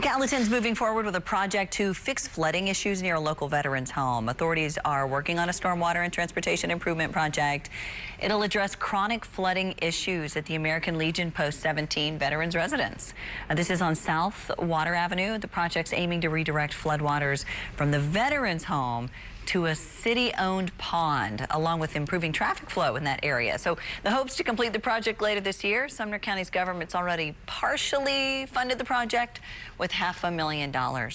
Gallatin's moving forward with a project to fix flooding issues near a local veteran's home. Authorities are working on a stormwater and transportation improvement project. It'll address chronic flooding issues at the American Legion Post 17 veterans residence. This is on South Water Avenue. The project's aiming to redirect floodwaters from the veterans' home to a city-owned pond, along with improving traffic flow in that area. So the hopes to complete the project later this year. Sumner County's government's already partially funded the project with $500,000.